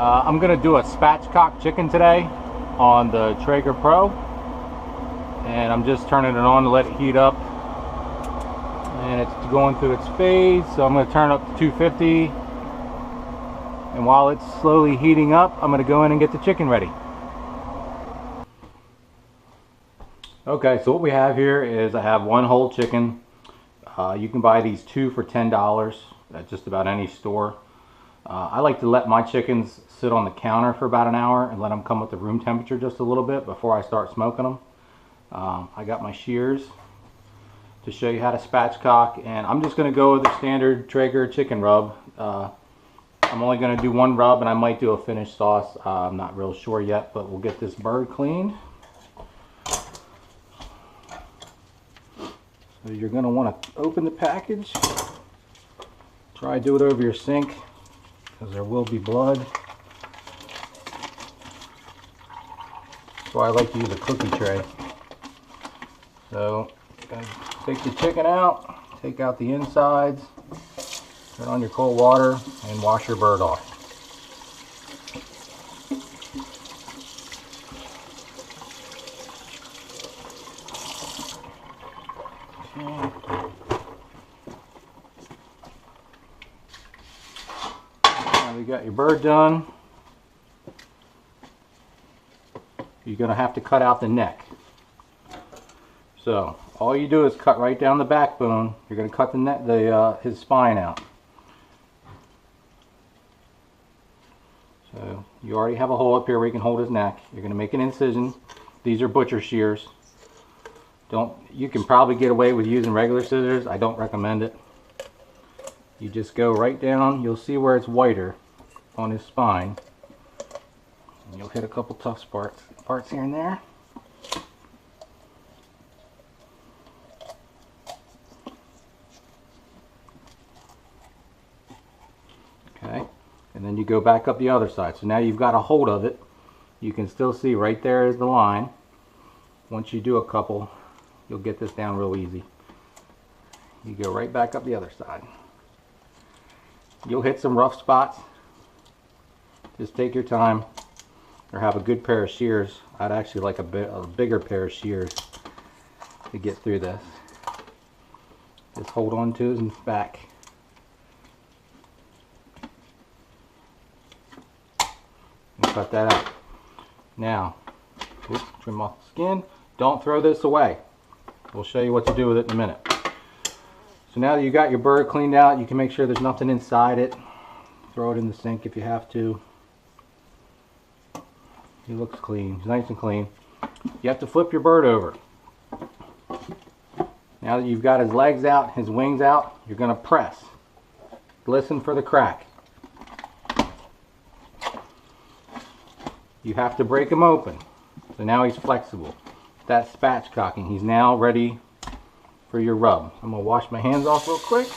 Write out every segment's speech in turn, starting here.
I'm going to do a spatchcock chicken today on the Traeger Pro, and I'm just turning it on to let it heat up, and it's going through its phase, so I'm going to turn it up to 250, and while it's slowly heating up, I'm going to go in and get the chicken ready. Okay, so what we have here is I have one whole chicken. You can buy these two for $10 at just about any store. I like to let my chickens sit on the counter for about an hour and let them come up to room temperature just a little bit before I start smoking them. I got my shears to show you how to spatchcock, and I'm just going to go with the standard Traeger chicken rub. I'm only going to do one rub, and I might do a finished sauce. I'm not real sure yet, but we'll get this bird cleaned. So you're going to want to open the package. Try to do it over your sink, because there will be blood. That's why I like to use a cookie tray. So, take the chicken out, take out the insides, turn on your cold water, and wash your bird off. Now we got your bird done. You're going to have to cut out the neck. So all you do is cut right down the backbone. You're going to cut the neck, his spine out. So you already have a hole up here where you can hold his neck. You're going to make an incision. These are butcher shears. You can probably get away with using regular scissors. I don't recommend it. You just go right down. You'll see where it's whiter on his spine. And you'll hit a couple tough parts here and there. Okay, and then you go back up the other side. So now you've got a hold of it. You can still see right there is the line. Once you do a couple, you'll get this down real easy. You go right back up the other side. You'll hit some rough spots. Just take your time, or have a good pair of shears. I'd actually like a bigger pair of shears to get through this. Just hold on to his back. And cut that out. Now, trim off the skin. Don't throw this away. We'll show you what to do with it in a minute. So now that you got your bird cleaned out, you can make sure there's nothing inside it. Throw it in the sink if you have to. He looks clean. He's nice and clean. You have to flip your bird over. Now that you've got his legs out, his wings out, you're going to press. Listen for the crack. You have to break him open. So now he's flexible. That's spatchcocking. He's now ready for your rub. I'm going to wash my hands off real quick.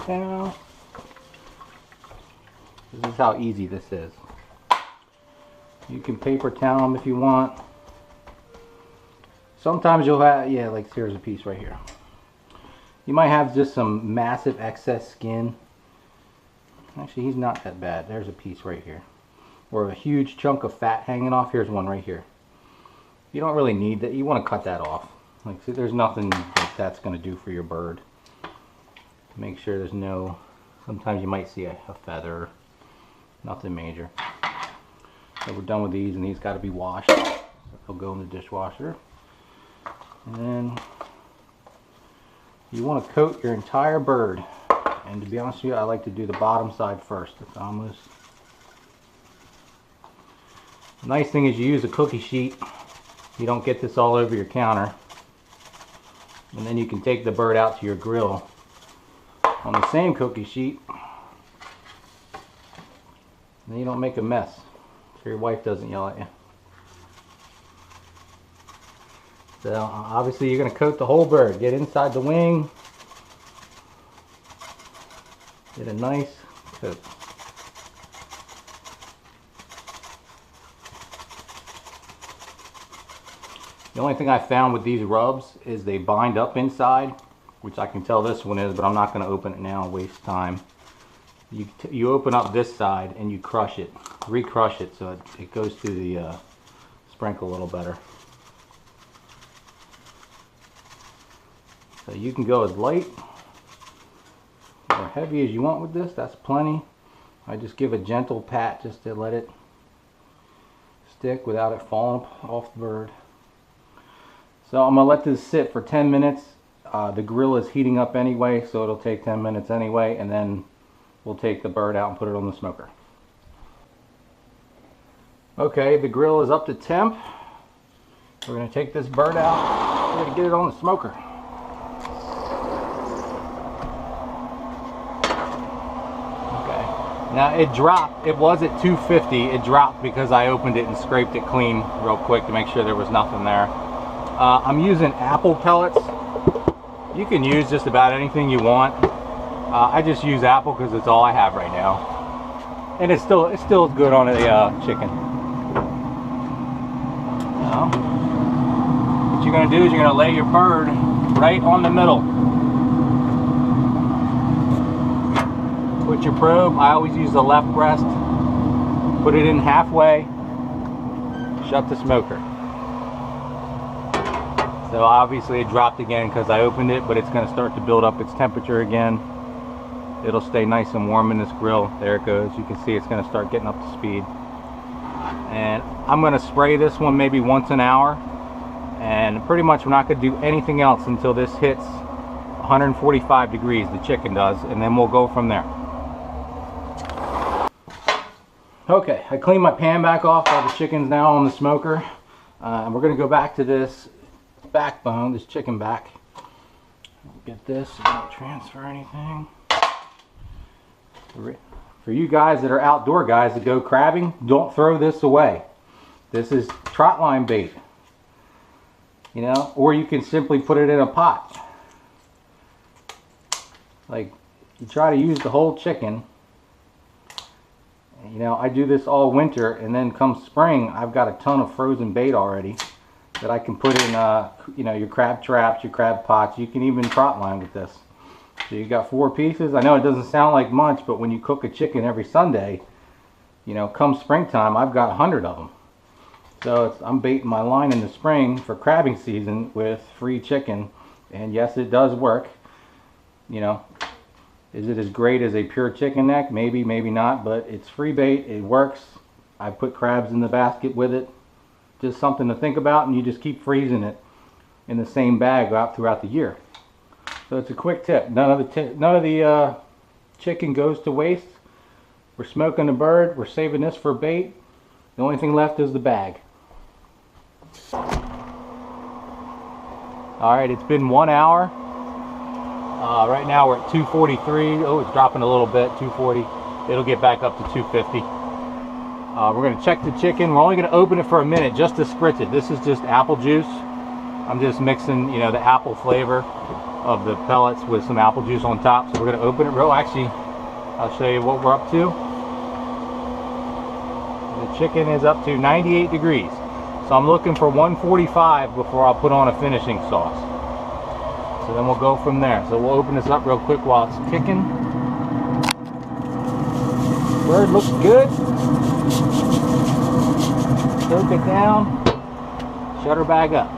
Now, this is how easy this is. You can paper towel them if you want. Sometimes you'll have, yeah, like here's a piece right here. You might have just some massive excess skin. Actually, he's not that bad. There's a piece right here. Or a huge chunk of fat hanging off. Here's one right here. You don't really need that. You want to cut that off. Like, see, there's nothing like that's going to do for your bird. Make sure there's no, sometimes you might see a feather. Nothing major. So we're done with these, and these got to be washed. So they'll go in the dishwasher. And then you want to coat your entire bird. And to be honest with you, I like to do the bottom side first. It's almost. The nice thing is you use a cookie sheet. You don't get this all over your counter. And then you can take the bird out to your grill on the same cookie sheet. And then you don't make a mess, so your wife doesn't yell at you. So obviously you're going to coat the whole bird. Get inside the wing. Get a nice coat. The only thing I found with these rubs is they bind up inside which I can tell this one is, but I'm not going to open it now and waste time. You open up this side and you crush it, re-crush it so it goes through the sprinkle a little better. So you can go as light or heavy as you want with this, that's plenty. I just give a gentle pat just to let it stick without it falling off the bird. So I'm going to let this sit for 10 minutes. The grill is heating up anyway, so it'll take 10 minutes anyway, and then we'll take the bird out and put it on the smoker. Okay, the grill is up to temp. We're going to take this bird out. We're going to get it on the smoker. Okay. Now it dropped. It was at 250. It dropped because I opened it and scraped it clean real quick to make sure there was nothing there. I'm using apple pellets. You can use just about anything you want. I just use apple because it's all I have right now, and it's still good on a chicken. Now, what you're going to do is you're going to lay your bird right on the middle. Put your probe. I always use the left breast. Put it in halfway. Shut the smoker. So obviously it dropped again because I opened it, but it's going to start to build up its temperature again. It'll stay nice and warm in this grill. There it goes. You can see it's going to start getting up to speed. And I'm going to spray this one maybe once an hour. And pretty much we're not going to do anything else until this hits 145 degrees, the chicken does, and then we'll go from there. Okay, I cleaned my pan back off. All the chicken's now on the smoker. And we're going to go back to this backbone, this chicken back. Get this, don't transfer anything. For you guys that are outdoor guys that go crabbing, don't throw this away. This is trot line bait, you know, or you can simply put it in a pot. Like, you try to use the whole chicken. You know, I do this all winter, and then come spring, I've got a ton of frozen bait already that I can put in, you know, your crab traps, your crab pots. You can even trot line with this. So you got 4 pieces. I know it doesn't sound like much, but when you cook a chicken every Sunday, you know, come springtime, I've got 100 of them. So I'm baiting my line in the spring for crabbing season with free chicken, and yes, it does work. You know, is it as great as a pure chicken neck? Maybe, maybe not, but it's free bait. It works. I put crabs in the basket with it. Just something to think about, and you just keep freezing it in the same bag out throughout the year. So it's a quick tip. None of the chicken goes to waste. We're smoking the bird. We're saving this for bait. The only thing left is the bag. All right, it's been 1 hour. Right now we're at 243. Oh, it's dropping a little bit. 240. It'll get back up to 250. We're going to check the chicken. We're only going to open it for a minute just to spritz it. This is just apple juice. I'm just mixing, you know, the apple flavor of the pellets with some apple juice on top. So we're going to open it real. Actually, I'll show you what we're up to. The chicken is up to 98 degrees. So I'm looking for 145 before I'll put on a finishing sauce. So then we'll go from there. So we'll open this up real quick while it's kicking. Bird looks good. Soak it down. Shut her bag up.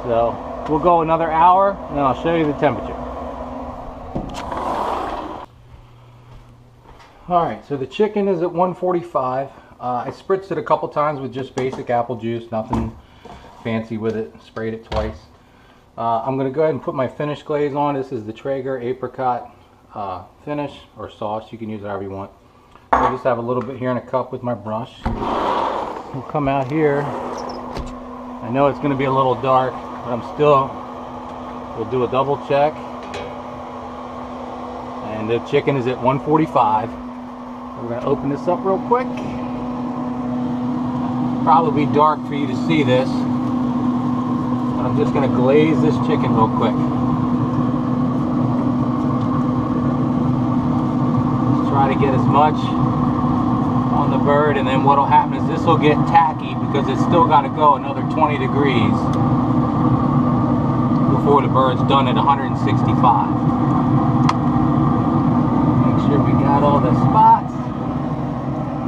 So we'll go another hour, and then I'll show you the temperature. Alright, so the chicken is at 145. I spritzed it a couple times with just basic apple juice, nothing fancy with it. Sprayed it twice. I'm going to go ahead and put my finished glaze on. This is the Traeger apricot finish, or sauce. You can use it however you want. I just have a little bit here in a cup with my brush. We'll come out here. I know it's going to be a little dark, but we'll do a double check. And the chicken is at 145. We're going to open this up real quick. Probably be dark for you to see this, but I'm just going to glaze this chicken real quick. Just try to get as much on the bird, and then what will happen is this will get tacky because it's still got to go another 20 degrees before the bird's done at 165. Make sure we got all the spots.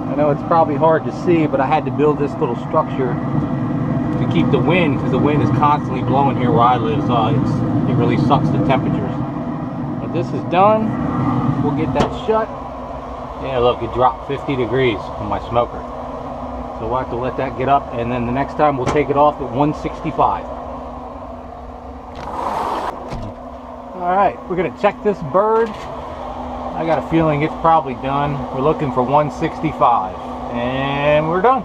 I know it's probably hard to see, but I had to build this little structure to keep the wind, because the wind is constantly blowing here where I live, so it really sucks the temperatures. But this is done. We'll get that shut. Yeah, look, it dropped 50 degrees on my smoker. So we'll have to let that get up, and then the next time we'll take it off at 165. Alright, we're going to check this bird. I got a feeling it's probably done. We're looking for 165. And we're done.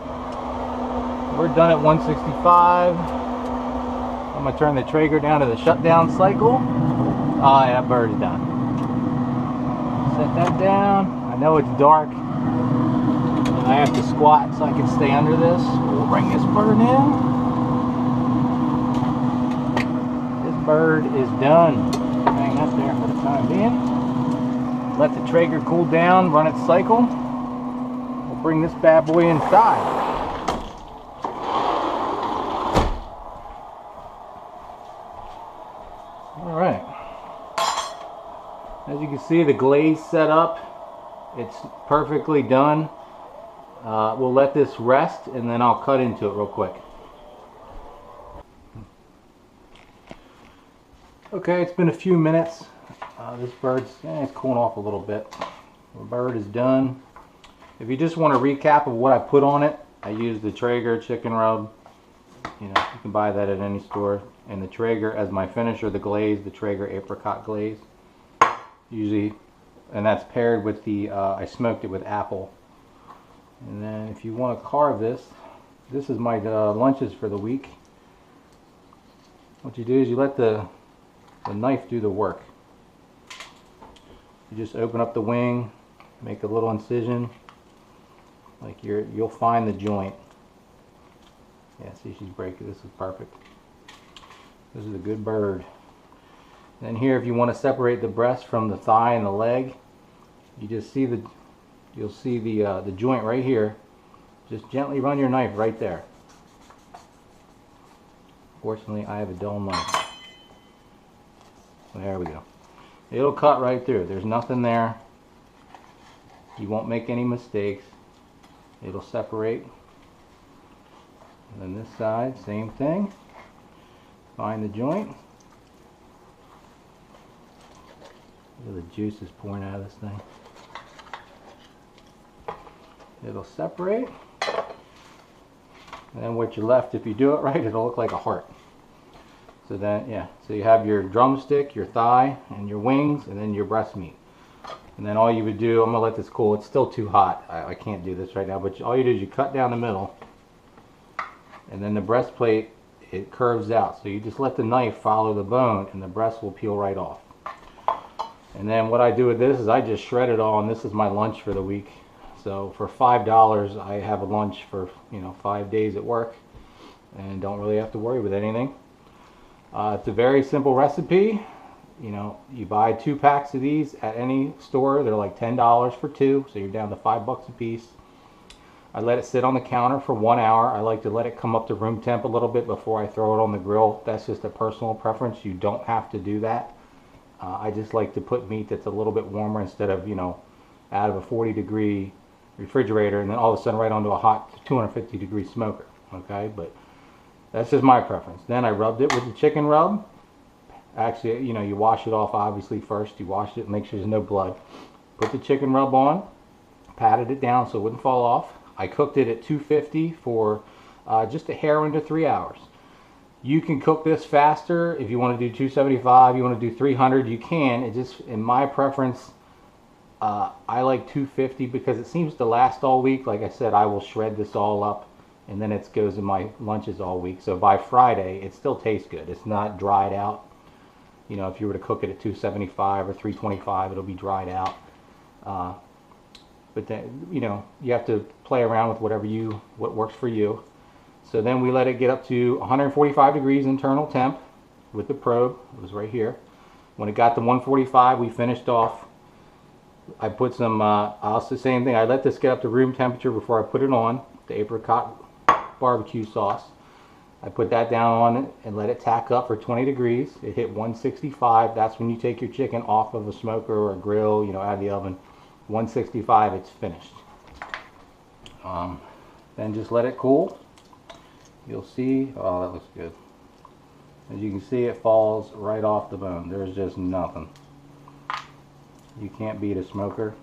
We're done at 165. I'm going to turn the Traeger down to the shutdown cycle. Oh, yeah, that bird is done. Set that down. I know it's dark. I have to squat so I can stay under this. We'll bring this bird in. This bird is done. Hang up there for the time being. Let the Traeger cool down, run its cycle. We'll bring this bad boy inside. Alright. As you can see, the glaze set up. It's perfectly done. We'll let this rest, and then I'll cut into it real quick. Okay, it's been a few minutes. This bird's it's cooling off a little bit. The bird is done. If you just want a recap of what I put on it, I used the Traeger chicken rub. You know, you can buy that at any store. And the Traeger as my finisher, the glaze, the Traeger apricot glaze. Usually, and that's paired with the, I smoked it with apple. And then if you want to carve this, this is my lunches for the week. What you do is you let the knife do the work. You just open up the wing, make a little incision, like you'll find the joint. Yeah, see, she's breaking. This is perfect. This is a good bird. And then here, if you want to separate the breast from the thigh and the leg, you just see you'll see the joint right here. Just gently run your knife right there. Fortunately, I have a dull knife. There we go. It'll cut right through. There's nothing there. You won't make any mistakes. It'll separate. And then this side, same thing. Find the joint. Look at the juices pouring out of this thing. It'll separate. And then what you're left, if you do it right, it'll look like a heart. So then, yeah, so you have your drumstick, your thigh, and your wings, and then your breast meat. And then all you would do, I'm going to let this cool. It's still too hot. I can't do this right now, but all you do is you cut down the middle, and then the breastplate, it curves out. So you just let the knife follow the bone, and the breast will peel right off. And then what I do with this is I just shred it all, and this is my lunch for the week. So for $5, I have a lunch for 5 days at work, and don't really have to worry with anything. It's a very simple recipe. You buy 2 packs of these at any store. They're like $10 for 2, so you're down to $5 a piece. I let it sit on the counter for 1 hour. I like to let it come up to room temp a little bit before I throw it on the grill. That's just a personal preference. You don't have to do that. I just like to put meat that's a little bit warmer instead of, out of a 40-degree refrigerator and then all of a sudden right onto a hot 250-degree smoker. Okay, but that's just my preference. Then I rubbed it with the chicken rub. Actually, you wash it off obviously first. You wash it, make sure there's no blood. Put the chicken rub on, patted it down so it wouldn't fall off. I cooked it at 250 for just a hair under 3 hours. You can cook this faster if you want to do 275, you want to do 300, you can. It just, in my preference, I like 250 because it seems to last all week. Like I said, I will shred this all up and then it goes in my lunches all week. So by Friday, it still tastes good. It's not dried out. If you were to cook it at 275 or 325, it'll be dried out. But then, you have to play around with what works for you. So then we let it get up to 145 degrees internal temp with the probe. It was right here. When it got to 145, we finished off. I put some, also same thing, I let this get up to room temperature before I put it on, the apricot barbecue sauce. I put that down on it and let it tack up for 20 degrees. It hit 165. That's when you take your chicken off of a smoker or a grill, you know, out of the oven. 165, it's finished. Then just let it cool. You'll see, oh, that looks good. As you can see, it falls right off the bone. There's just nothing. You can't beat a smoker.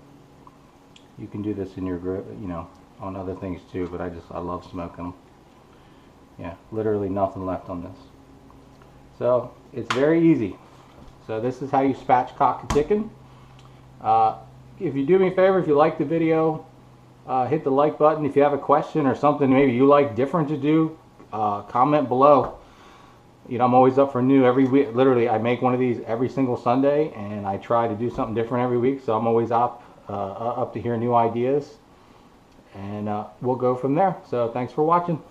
You can do this in your grill, you know, on other things too, but I love smoking them. Yeah, literally nothing left on this. So it's very easy. So this is how you spatchcock a chicken. If you do me a favor, if you like the video, hit the like button. If you have a question or something maybe you like different to do, comment below. You know, I'm always up for new every week. Literally, I make one of these every single Sunday, and I try to do something different every week. So I'm always up to hear new ideas, and we'll go from there. So thanks for watching.